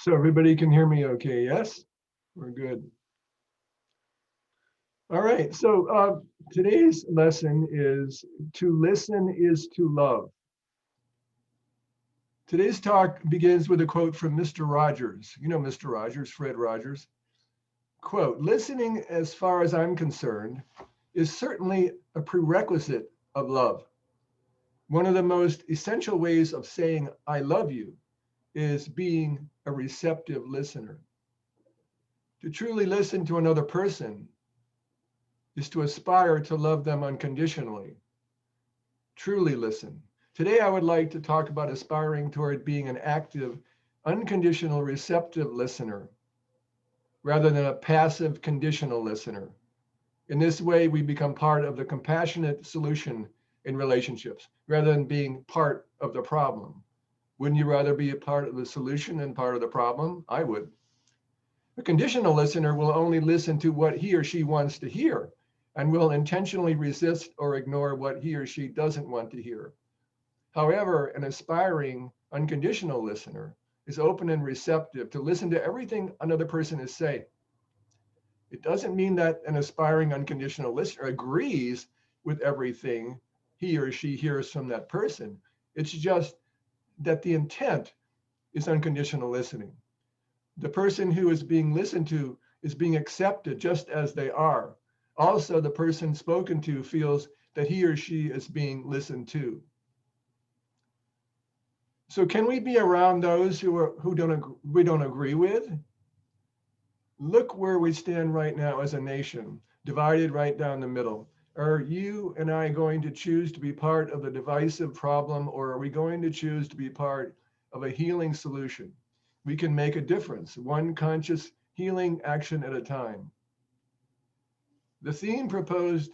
So everybody can hear me okay? Yes? We're good. All right. So today's lesson is to listen is to love. Today's talk begins with a quote from Mr. Rogers. You know Mr. Rogers, Fred Rogers. Quote, listening, as far as I'm concerned, is certainly a prerequisite of love. One of the most essential ways of saying I love you is being a receptive listener. To truly listen to another person is to aspire to love them unconditionally. Truly listen. Today, I would like to talk about aspiring toward being an active, unconditional, receptive listener rather than a passive, conditional listener. In this way, we become part of the compassionate solution in relationships rather than being part of the problem. Wouldn't you rather be a part of the solution than part of the problem? I would. A conditional listener will only listen to what he or she wants to hear and will intentionally resist or ignore what he or she doesn't want to hear. However, an aspiring, unconditional listener is open and receptive to listen to everything another person is saying. It doesn't mean that an aspiring, unconditional listener agrees with everything he or she hears from that person. It's just that the intent is unconditional listening. The person who is being listened to is being accepted just as they are. Also, the person spoken to feels that he or she is being listened to. So, can we be around those who we don't agree with? Look where we stand right now as a nation, divided right down the middle. Are you and I going to choose to be part of the divisive problem, or are we going to choose to be part of a healing solution? We can make a difference, one conscious healing action at a time. The theme proposed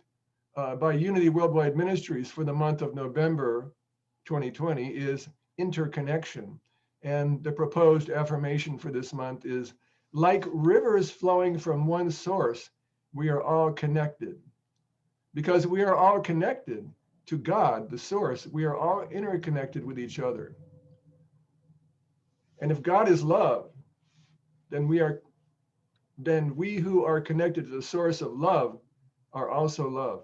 by Unity Worldwide Ministries for the month of November 2020 is interconnection. And the proposed affirmation for this month is like rivers flowing from one source, we are all connected. Because we are all connected to God, the source, we are all interconnected with each other. And if God is love, then we who are connected to the source of love are also love.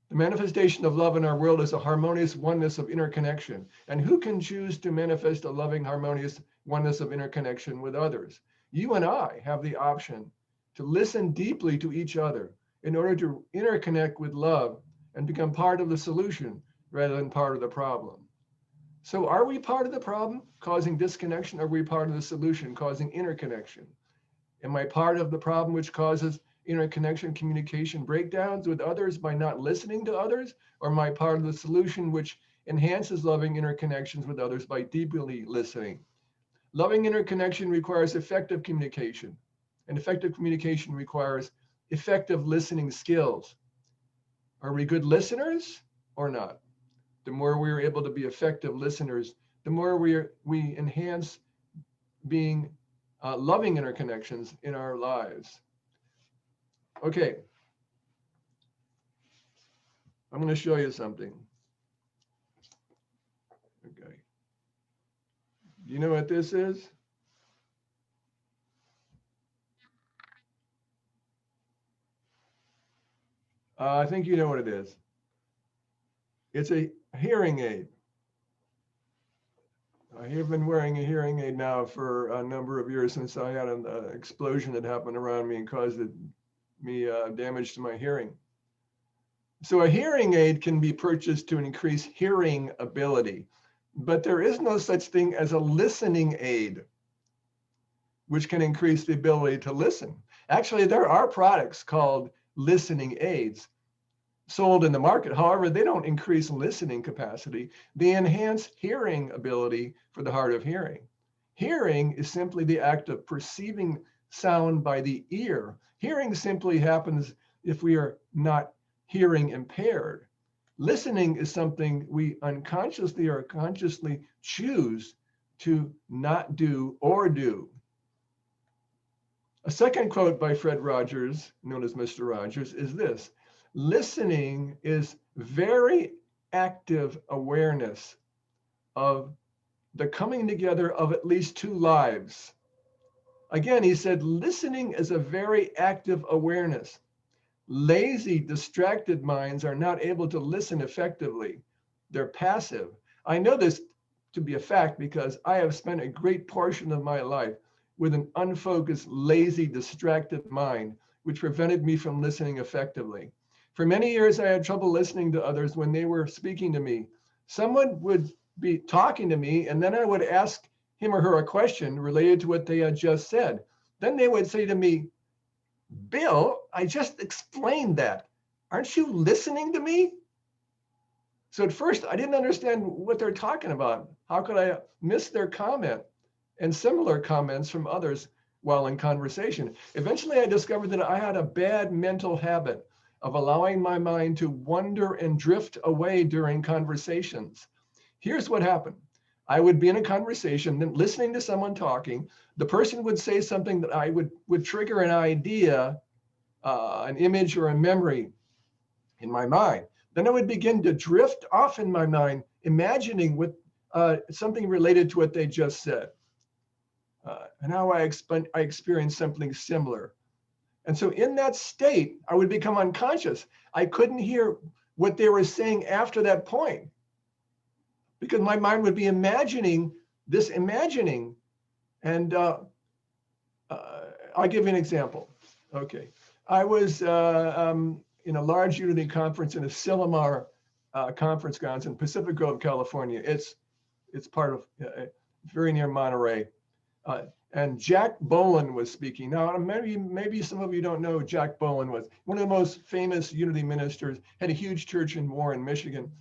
The manifestation of love in our world is a harmonious oneness of interconnection. And who can choose to manifest a loving, harmonious oneness of interconnection with others? You and I have the option to listen deeply to each other in order to interconnect with love and become part of the solution rather than part of the problem. So are we part of the problem, causing disconnection, or are we part of the solution, causing interconnection? Am I part of the problem which causes interconnection, communication breakdowns with others by not listening to others? Or am I part of the solution which enhances loving interconnections with others by deeply listening? Loving interconnection requires effective communication, and effective communication requires effective listening skills. Are we good listeners or not? The more we are able to be effective listeners, the more we enhance being loving interconnections in our lives. Okay, I'm going to show you something. Okay, do you know what this is? I think you know what it is. It's a hearing aid. I have been wearing a hearing aid now for a number of years since I had an explosion that happened around me and caused me damage to my hearing. So a hearing aid can be purchased to increase hearing ability, but there is no such thing as a listening aid, which can increase the ability to listen. Actually, there are products called listening aids sold in the market. However, they don't increase listening capacity. They enhance hearing ability for the hard of hearing. Hearing is simply the act of perceiving sound by the ear. Hearing simply happens if we are not hearing impaired. Listening is something we unconsciously or consciously choose to not do or do. A second quote by Fred Rogers, known as Mr. Rogers, is this: listening is very active awareness of the coming together of at least two lives. Again, he said, listening is a very active awareness. Lazy, distracted minds are not able to listen effectively. They're passive. I know this to be a fact because I have spent a great portion of my life with an unfocused, lazy, distracted mind, which prevented me from listening effectively. For many years, I had trouble listening to others when they were speaking to me. Someone would be talking to me, and then I would ask him or her a question related to what they had just said. Then they would say to me, Bill, I just explained that. Aren't you listening to me? So at first, I didn't understand what they're talking about. How could I miss their comment and similar comments from others while in conversation? Eventually, I discovered that I had a bad mental habit of allowing my mind to wander and drift away during conversations. Here's what happened. I would be in a conversation, then listening to someone talking. The person would say something that I would trigger an idea, an image or a memory in my mind. Then I would begin to drift off in my mind, imagining what something related to what they just said. And how I experienced something similar. And so in that state, I would become unconscious. I couldn't hear what they were saying after that point because my mind would be imagining this imagining. And I'll give you an example. Okay. I was in a large Unity conference in Asilomar conference grounds in Pacific Grove, California. It's part of very near Monterey. And Jack Boland was speaking. Now, maybe some of you don't know who Jack Boland was. One of the most famous Unity ministers, had a huge church in Warren, Michigan.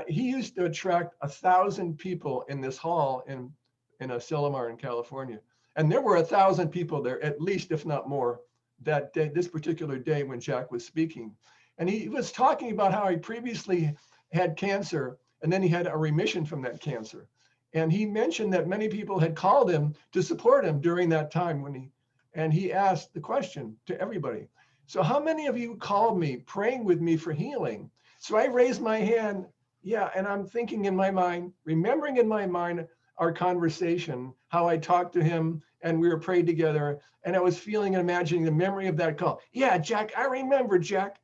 He used to attract 1,000 people in this hall in Asilomar in California. And there were 1,000 people there, at least, if not more, that day, this particular day when Jack was speaking. And he was talking about how he previously had cancer, and then he had a remission from that cancer. And he mentioned that many people had called him to support him during that time and he asked the question to everybody. So how many of you called me praying with me for healing? So I raised my hand. Yeah. And I'm thinking in my mind, remembering in my mind our conversation, how I talked to him and we were prayed together. And I was feeling and imagining the memory of that call. Yeah, Jack, I remember, Jack.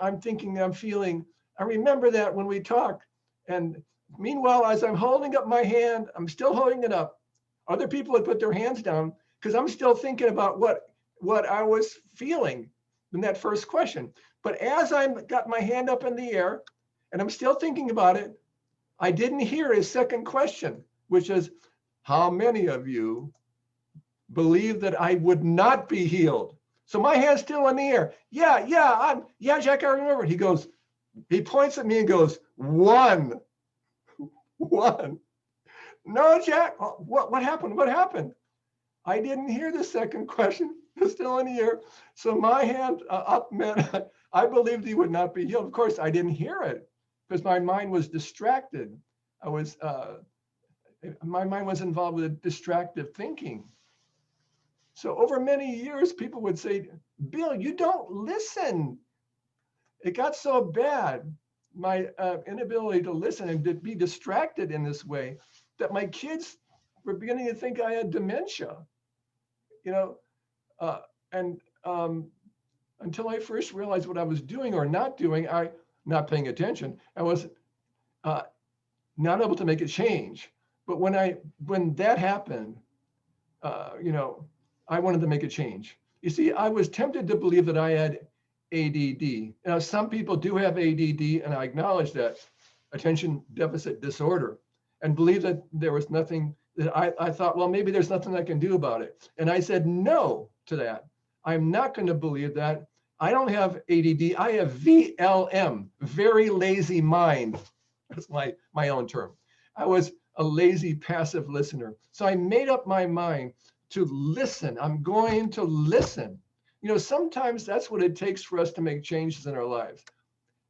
I'm thinking, I remember that when we talked. And meanwhile, as I'm holding up my hand, I'm still holding it up. Other people had put their hands down because I'm still thinking about what I was feeling in that first question. But as I got my hand up in the air and I'm still thinking about it, I didn't hear his second question, which is, how many of you believe that I would not be healed? So my hand's still in the air. Yeah, Jack, I remember. He points at me and goes, one. No, Jack, what happened? What happened? I didn't hear the second question. It's still in the air. So my hand up meant I believed he would not be healed. Of course, I didn't hear it because my mind was distracted. My mind was involved with distractive thinking. So over many years, people would say, Bill, you don't listen. It got so bad, my inability to listen and to be distracted in this way, that my kids were beginning to think I had dementia, and until I first realized what I was doing or not doing, not paying attention, I was not able to make a change. But when that happened, I wanted to make a change. You see, I was tempted to believe that I had ADD. Now, some people do have ADD, and I acknowledge that, attention deficit disorder, and believe that there was nothing that I thought, well, maybe there's nothing I can do about it. And I said no to that. I'm not going to believe that. I don't have ADD. I have VLM, very lazy mind. That's my own term. I was a lazy, passive listener. So I made up my mind to listen. I'm going to listen. Sometimes that's what it takes for us to make changes in our lives.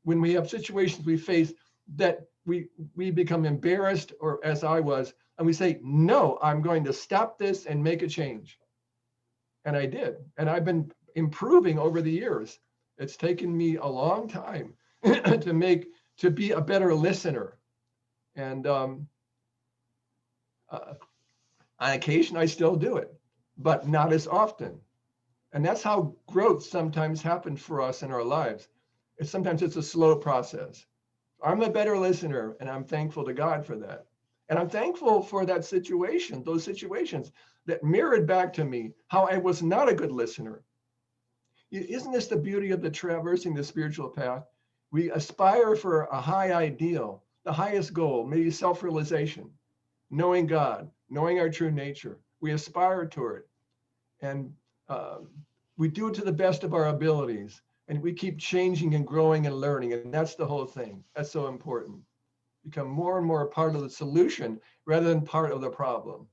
When we have situations we face that we become embarrassed, or as I was, and we say, no, I'm going to stop this and make a change. And I did. And I've been improving over the years. It's taken me a long time to be a better listener. And Uh, on occasion, I still do it, but not as often. And that's how growth sometimes happens for us in our lives. Sometimes it's a slow process. I'm a better listener, and I'm thankful to God for that. And I'm thankful for that situation, those situations that mirrored back to me how I was not a good listener. Isn't this the beauty of the traversing the spiritual path? We aspire for a high ideal, the highest goal, maybe self-realization, knowing God, knowing our true nature. We aspire toward it, and we do it to the best of our abilities. And we keep changing and growing and learning. And that's the whole thing. That's so important. Become more and more a part of the solution rather than part of the problem.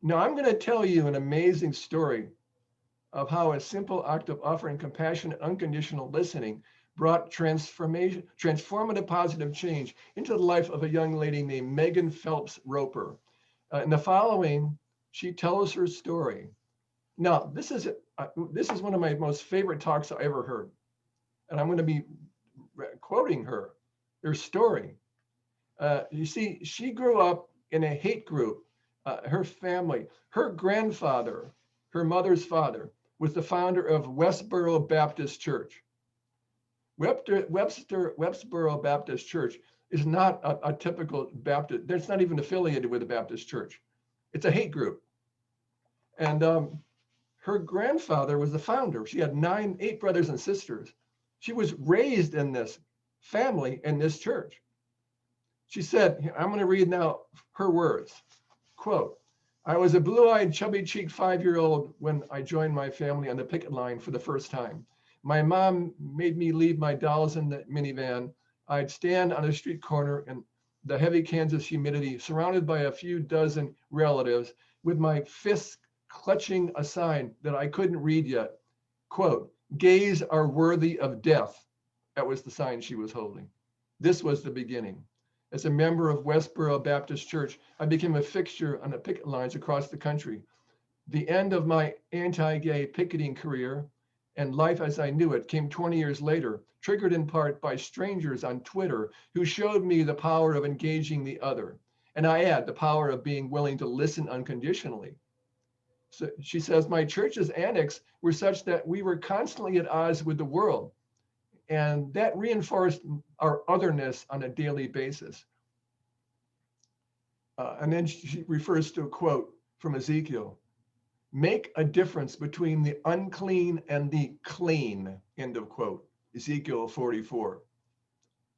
Now, I'm going to tell you an amazing story of how a simple act of offering compassion and unconditional listening brought transformative positive change into the life of a young lady named Megan Phelps Roper. In the following, she tells her story. Now, this is one of my most favorite talks I ever heard, and I'm going to be quoting her story. You see, she grew up in a hate group. Her family, her grandfather, her mother's father, was the founder of Westboro Baptist Church. Westboro Baptist Church is not a typical Baptist. It's not even affiliated with a Baptist church. It's a hate group. And her grandfather was the founder. She had 8 brothers and sisters. She was raised in this family in this church. She said, I'm going to read now her words. Quote, I was a blue-eyed, chubby-cheeked 5-year-old when I joined my family on the picket line for the first time. My mom made me leave my dolls in the minivan. I'd stand on a street corner in the heavy Kansas humidity, surrounded by a few dozen relatives, with my fists clutching a sign that I couldn't read yet. Quote, gays are worthy of death. That was the sign she was holding. This was the beginning. As a member of Westboro Baptist Church, I became a fixture on the picket lines across the country. The end of my anti-gay picketing career and life as I knew it came 20 years later, triggered in part by strangers on Twitter who showed me the power of engaging the other. And I add the power of being willing to listen unconditionally. So she says, my church's annex were such that we were constantly at odds with the world. And that reinforced our otherness on a daily basis. And then she refers to a quote from Ezekiel, make a difference between the unclean and the clean, end of quote, Ezekiel 44.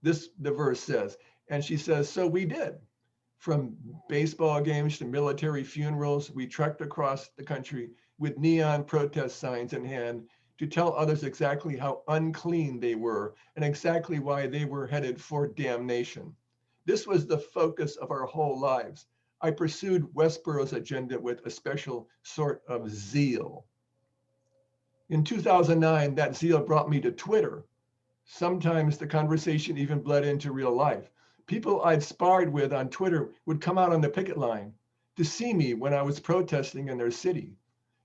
The verse says, and she says, so we did. From baseball games to military funerals, we trekked across the country with neon protest signs in hand to tell others exactly how unclean they were and exactly why they were headed for damnation. This was the focus of our whole lives. I pursued Westboro's agenda with a special sort of zeal. In 2009, that zeal brought me to Twitter. Sometimes the conversation even bled into real life. People I'd sparred with on Twitter would come out on the picket line to see me when I was protesting in their city.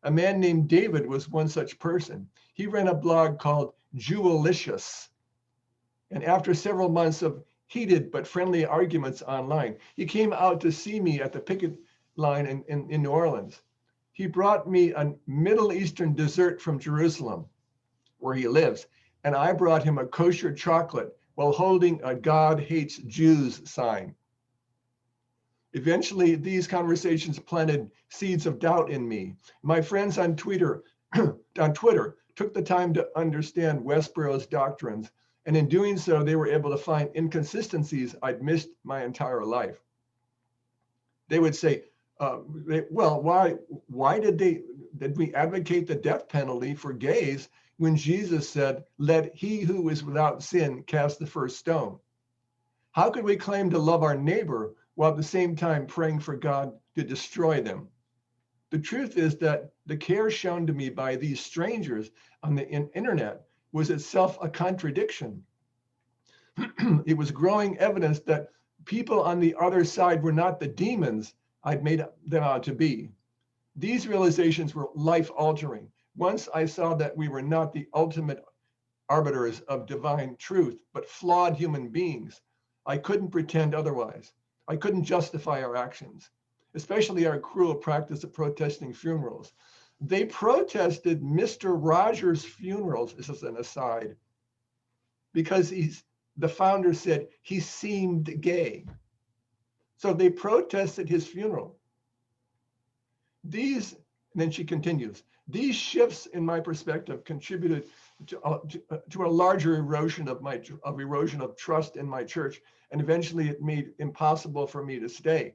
A man named David was one such person. He ran a blog called Jewelicious. And after several months of heated but friendly arguments online, he came out to see me at the picket line in New Orleans. He brought me a Middle Eastern dessert from Jerusalem, where he lives, and I brought him a kosher chocolate while holding a God hates Jews sign. Eventually, these conversations planted seeds of doubt in me. My friends on Twitter took the time to understand Westboro's doctrines, and in doing so, they were able to find inconsistencies I'd missed my entire life. They would say, well, why did we advocate the death penalty for gays when Jesus said, let he who is without sin cast the first stone? How could we claim to love our neighbor while at the same time praying for God to destroy them? The truth is that the care shown to me by these strangers on the internet was itself a contradiction. It was growing evidence that people on the other side were not the demons I'd made them out to be. These realizations were life-altering. Once I saw that we were not the ultimate arbiters of divine truth, but flawed human beings, I couldn't pretend otherwise. I couldn't justify our actions. especially our cruel practice of protesting funerals. They protested Mr. Rogers' funerals, this is an aside, because the founder said he seemed gay. So they protested his funeral. And then she continues, these shifts in my perspective contributed to a larger erosion of trust in my church. And eventually it made it impossible for me to stay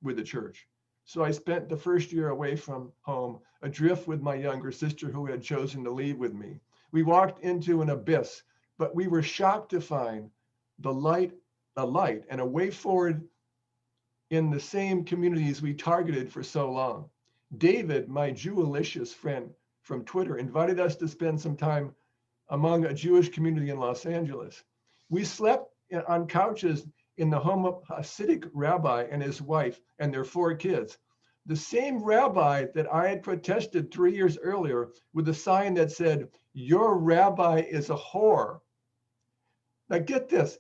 with the church. So I spent the first year away from home, adrift with my younger sister who had chosen to leave with me. We walked into an abyss, but we were shocked to find a light and a way forward in the same communities we targeted for so long. David, my Jewalicious friend from Twitter, invited us to spend some time among a Jewish community in Los Angeles. We slept on couches in the home of a Hasidic rabbi and his wife and their 4 kids. The same rabbi that I had protested 3 years earlier with a sign that said, "Your rabbi is a whore." Now get this.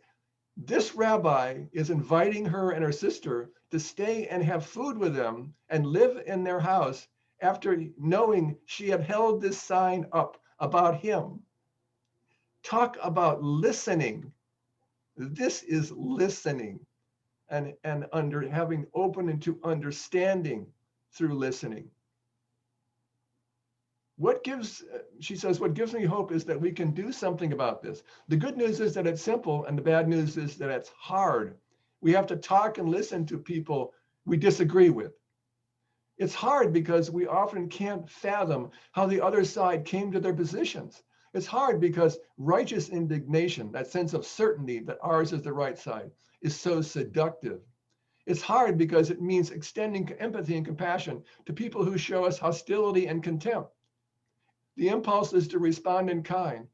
This rabbi is inviting her and her sister to stay and have food with them and live in their house after knowing she had held this sign up about him. Talk about listening. This is listening and having open into understanding through listening. She says, what gives me hope is that we can do something about this. The good news is that it's simple, and the bad news is that it's hard. We have to talk and listen to people we disagree with. It's hard because we often can't fathom how the other side came to their positions. It's hard because righteous indignation, that sense of certainty that ours is the right side, is so seductive. It's hard because it means extending empathy and compassion to people who show us hostility and contempt. The impulse is to respond in kind.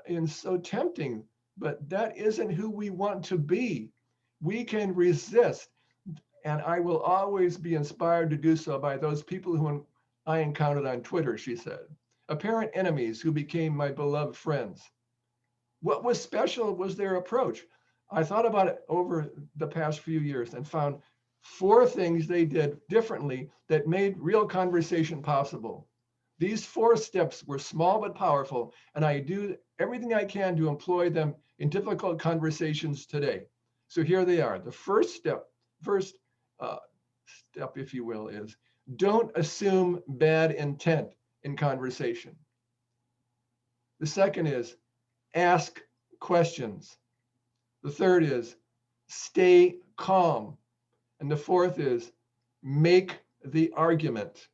And so tempting, but that isn't who we want to be. We can resist, and I will always be inspired to do so by those people who I encountered on Twitter, she said. Apparent enemies who became my beloved friends. What was special was their approach. I thought about it over the past few years and found 4 things they did differently that made real conversation possible. These 4 steps were small but powerful, and I do everything I can to employ them in difficult conversations today. So here they are. The first step, if you will, is don't assume bad intent in conversation. The second is ask questions. The third is stay calm. And the fourth is make the argument.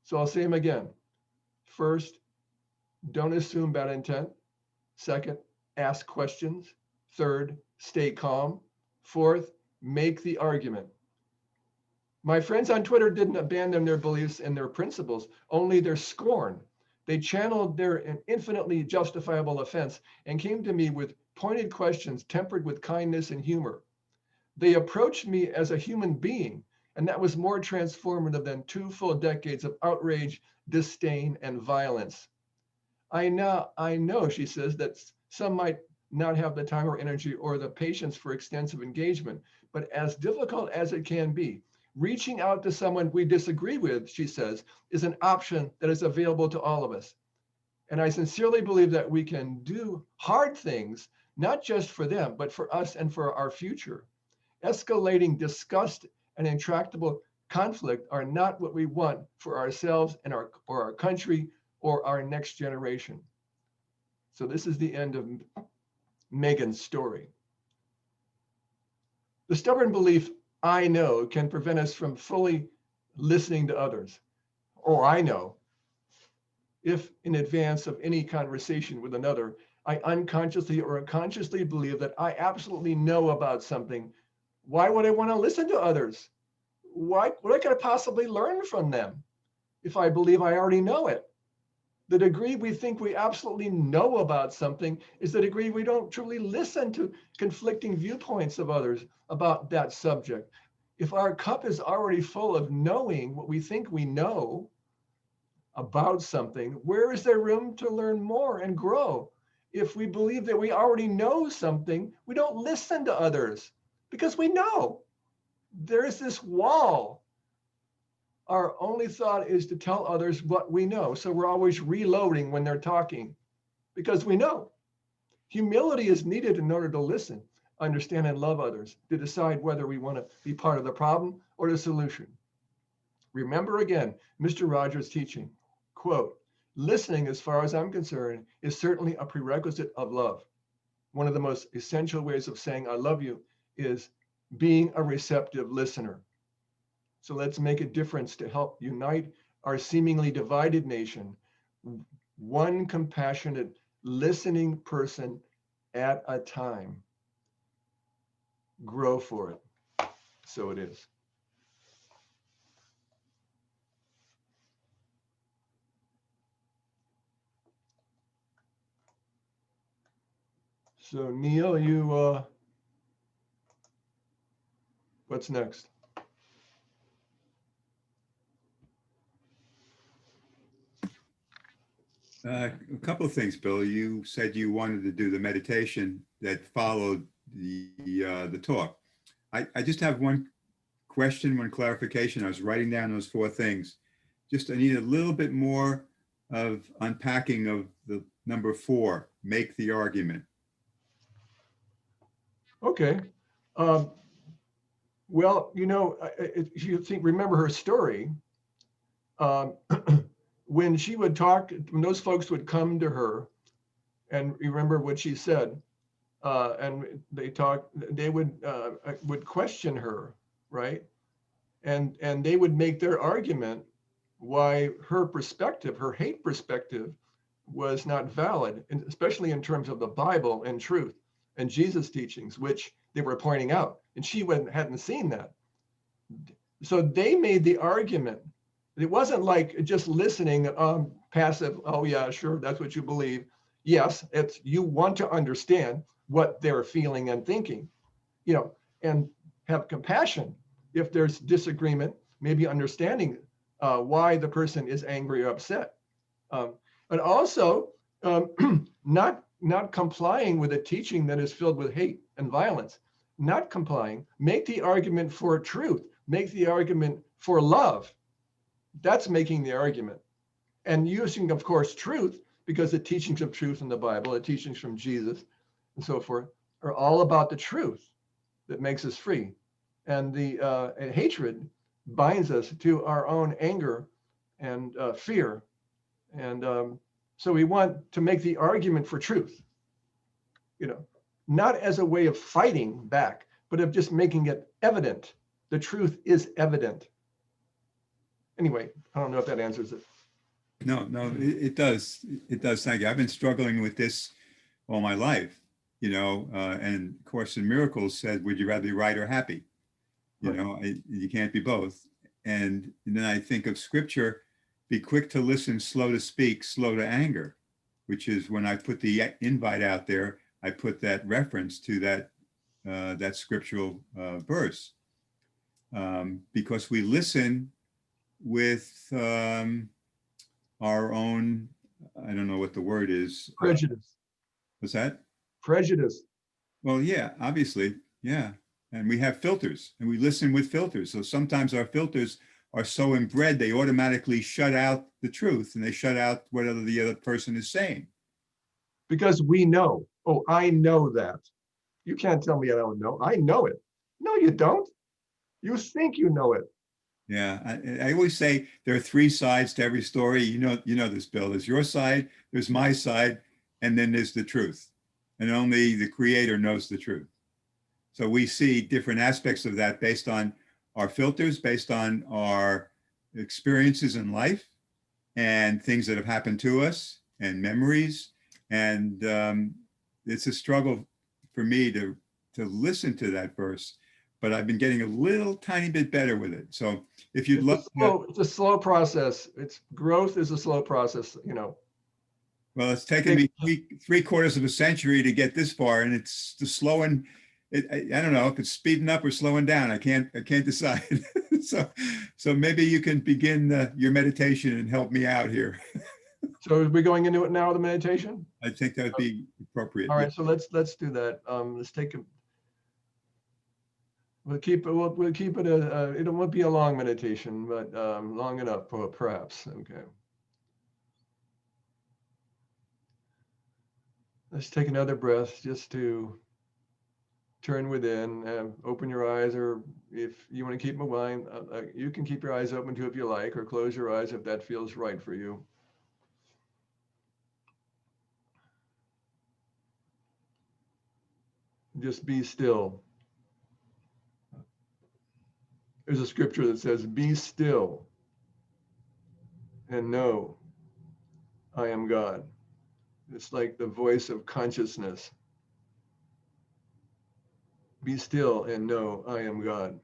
So I'll say them again. First, don't assume bad intent. Second, ask questions. Third, stay calm. Fourth, make the argument. My friends on Twitter didn't abandon their beliefs and their principles, only their scorn. They channeled their infinitely justifiable offense and came to me with pointed questions tempered with kindness and humor. They approached me as a human being, and that was more transformative than 2 full decades of outrage, disdain, and violence. I know, she says, that some might not have the time or energy or the patience for extensive engagement, but as difficult as it can be, reaching out to someone we disagree with, she says, is an option that is available to all of us. And I sincerely believe that we can do hard things, not just for them, but for us and for our future. Escalating disgust and intractable conflict are not what we want for ourselves and or our country or our next generation. So this is the end of Megan's story. The stubborn belief, I know, can prevent us from fully listening to others. Or I know, if in advance of any conversation with another, I unconsciously or consciously believe that I absolutely know about something, why would I want to listen to others? What could I possibly learn from them if I believe I already know it? The degree we think we absolutely know about something is the degree we don't truly listen to conflicting viewpoints of others about that subject. If our cup is already full of knowing what we think we know about something, where is there room to learn more and grow? If we believe that we already know something, we don't listen to others because we know. There's this wall. Our only thought is to tell others what we know. So we're always reloading when they're talking because we know. Humility is needed in order to listen, understand, and love others, to decide whether we want to be part of the problem or the solution. Remember again, Mr. Rogers' teaching, quote, listening, as far as I'm concerned, is certainly a prerequisite of love. One of the most essential ways of saying I love you is being a receptive listener. So let's make a difference to help unite our seemingly divided nation, one compassionate, listening person at a time. Grow for it. So it is. So Neil, what's next? A couple of things, Bill. You said you wanted to do the meditation that followed the talk. I just have one question, one clarification. I was writing down those four things. Just I need a little bit more of unpacking of the number 4, make the argument. Okay. Well, if you remember her story, when she would talk, when those folks would come to her, and remember what she said, and they would question her, right? And they would make their argument why her perspective, her hate perspective, was not valid, and especially in terms of the Bible and truth and Jesus' teachings, which they were pointing out, and she hadn't seen that. So they made the argument. It wasn't like just listening, passive. Oh yeah, sure, that's what you believe. Yes, it's you want to understand what they're feeling and thinking, and have compassion if there's disagreement, maybe understanding why the person is angry or upset, but also not complying with a teaching that is filled with hate and violence. Not complying. Make the argument for truth. Make the argument for love. That's making the argument. And using, of course, truth, because the teachings of truth in the Bible, the teachings from Jesus and so forth, are all about the truth that makes us free. And the hatred binds us to our own anger and fear. And so we want to make the argument for truth, not as a way of fighting back, but of just making it evident. The truth is evident. Anyway, I don't know if that answers it. No, it does. It does. Thank you. I've been struggling with this all my life, and Course in Miracles said, would you rather be right or happy? You can't be both. And then I think of scripture, be quick to listen, slow to speak, slow to anger, which is when I put the invite out there, I put that reference to that scriptural verse, because we listen with our own, I don't know what the word is. Prejudice. What's that? Prejudice. Well, yeah, obviously, yeah. And we have filters, and we listen with filters. So sometimes our filters are so inbred, they automatically shut out the truth, and they shut out whatever the other person is saying. Because we know. Oh, I know that. You can't tell me I don't know. I know it. No, you don't. You think you know it. Yeah, I always say there are 3 sides to every story. You know this, Bill. There's your side, there's my side, and then there's the truth. And only the Creator knows the truth. So we see different aspects of that based on our filters, based on our experiences in life and things that have happened to us and memories. And it's a struggle for me to listen to that verse, but I've been getting a little tiny bit better with it. So if you'd love to, it's a slow process. Growth is a slow process, Well, it's taken me three quarters of a century to get this far, and it's the slowing. I don't know if it's speeding up or slowing down. I can't decide. so maybe you can begin your meditation and help me out here. So are we going into it now, the meditation? I think that would be appropriate. All right, so let's do that. Let's take We'll keep it. We'll keep it it won't be a long meditation, but long enough, perhaps. Okay. Let's take another breath just to turn within and open your eyes, or if you want to keep them wide, you can keep your eyes open too if you like, or close your eyes if that feels right for you. Just be still. There's a scripture that says, "Be still and know I am God." It's like the voice of consciousness. Be still and know I am God.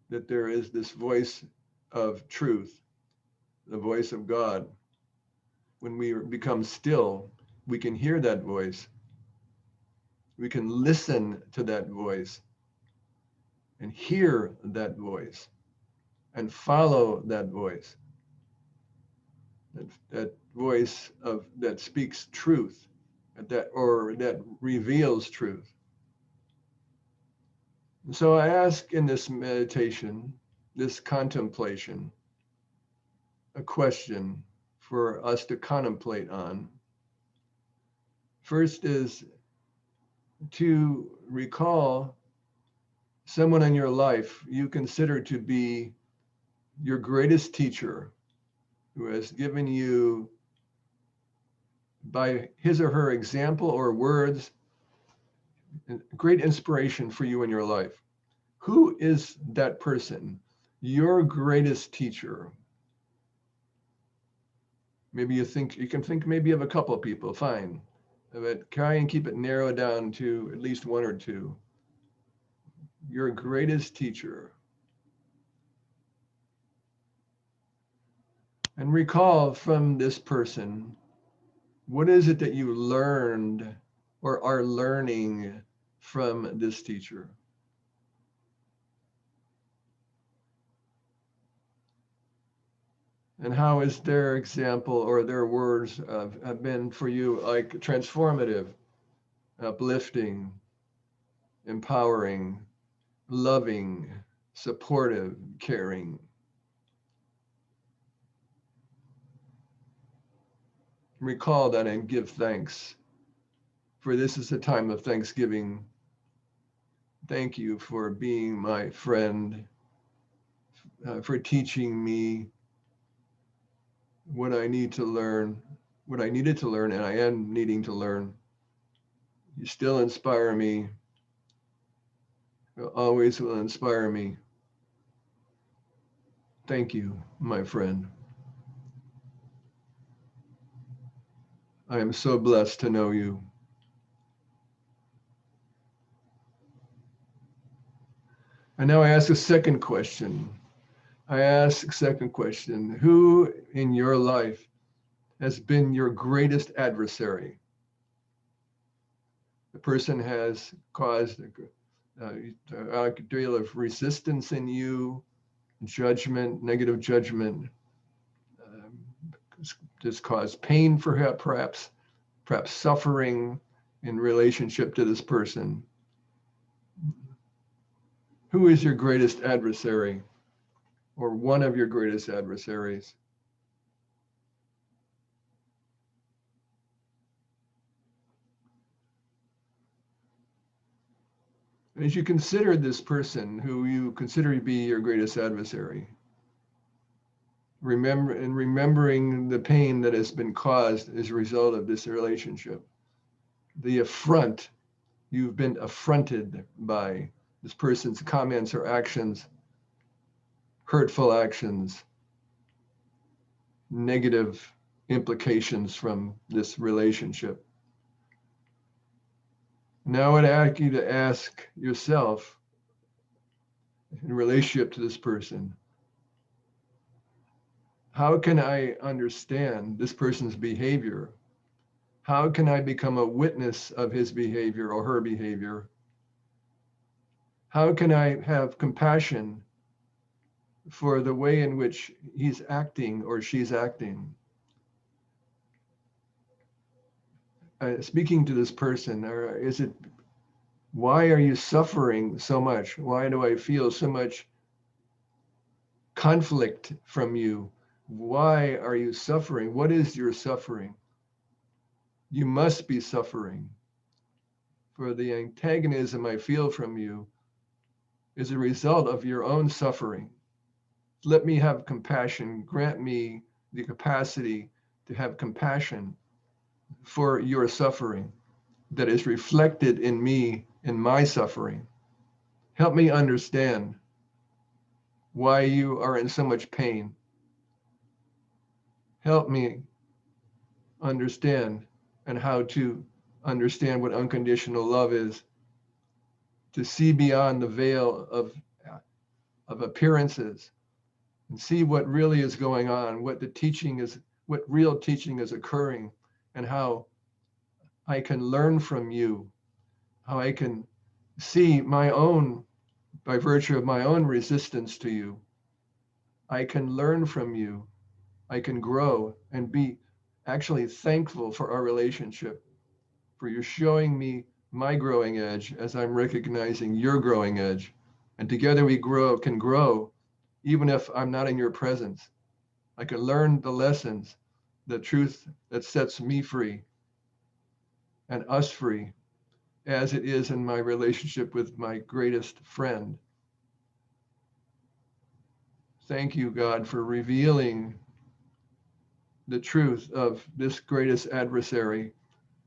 That there is this voice of truth, the voice of God. When we become still, we can hear that voice. We can listen to that voice and hear that voice and follow that voice. That voice of that speaks truth, that reveals truth. And so I ask in this meditation, this contemplation, a question for us to contemplate on. First is to recall someone in your life you consider to be your greatest teacher, who has given you, by his or her example or words, great inspiration for you in your life. Who is that person? Your greatest teacher. Maybe you can think maybe of a couple of people, fine. But try and keep it narrowed down to at least one or two. Your greatest teacher. And recall from this person, what is it that you learned or are learning from this teacher? And how is their example or their words have been for you like transformative, uplifting, empowering, loving, supportive, caring? Recall that and give thanks, for this is a time of thanksgiving. Thank you for being my friend, for teaching me what I need to learn, what I needed to learn, and I am needing to learn. You still inspire me. You always will inspire me. Thank you, my friend. I am so blessed to know you. And now I ask a second question. Who in your life has been your greatest adversary? The person has caused a deal of resistance in you, judgment, negative judgment, just caused pain for her, perhaps suffering in relationship to this person. Who is your greatest adversary, or one of your greatest adversaries? And as you consider this person who you consider to be your greatest adversary, remembering the pain that has been caused as a result of this relationship, the affront, you've been affronted by this person's comments or actions, hurtful actions, negative implications from this relationship. Now I'd ask you to ask yourself, in relationship to this person, how can I understand this person's behavior? How can I become a witness of his behavior or her behavior? How can I have compassion for the way in which he's acting or she's acting? Speaking to this person, or is it Why are you suffering so much? Why do I feel so much conflict from you? Why are you suffering? What is your suffering? You must be suffering. For the antagonism I feel from you is a result of your own suffering. Let me have compassion. Grant me the capacity to have compassion for your suffering that is reflected in me, in my suffering. Help me understand why you are in so much pain. Help me understand and how to understand what unconditional love is, to see beyond the veil of appearances and see what really is going on, what the teaching is, what real teaching is occurring, and how I can learn from you, how I can see my own, by virtue of my own resistance to you, I can learn from you, I can grow and be actually thankful for our relationship, for you showing me my growing edge as I'm recognizing your growing edge. And together we can grow, even if I'm not in your presence. I can learn the lessons, the truth that sets me free and us free, as it is in my relationship with my greatest friend. Thank you, God, for revealing the truth of this greatest adversary.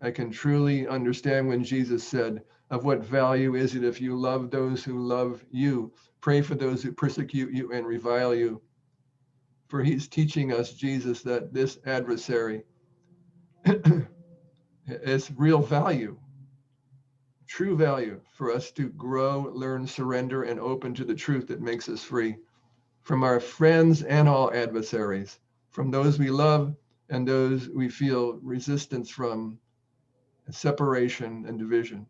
I can truly understand when Jesus said, of what value is it if you love those who love you? Pray for those who persecute you and revile you. For he's teaching us, Jesus, that this adversary is real value, true value for us to grow, learn, surrender, and open to the truth that makes us free from our friends and all adversaries, from those we love and those we feel resistance from, separation and division.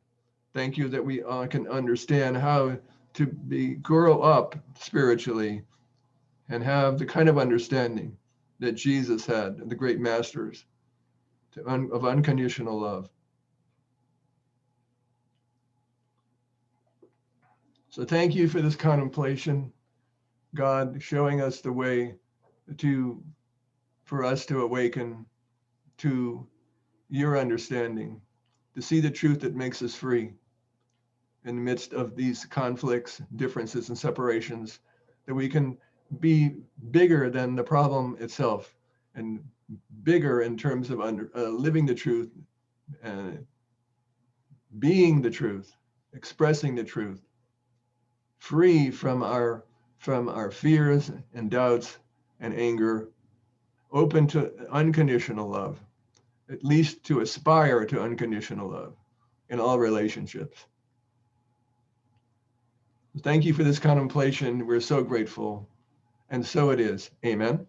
Thank you that we can understand how to grow up spiritually and have the kind of understanding that Jesus had, the great masters of unconditional love. So thank you for this contemplation, God, showing us the way to for us to awaken to your understanding, to see the truth that makes us free in the midst of these conflicts, differences, and separations, that we can be bigger than the problem itself and bigger in terms of living the truth, uh, being the truth, expressing the truth, free from our fears and doubts and anger, open to unconditional love, at least to aspire to unconditional love in all relationships. Thank you for this contemplation. We're so grateful. And so it is. Amen.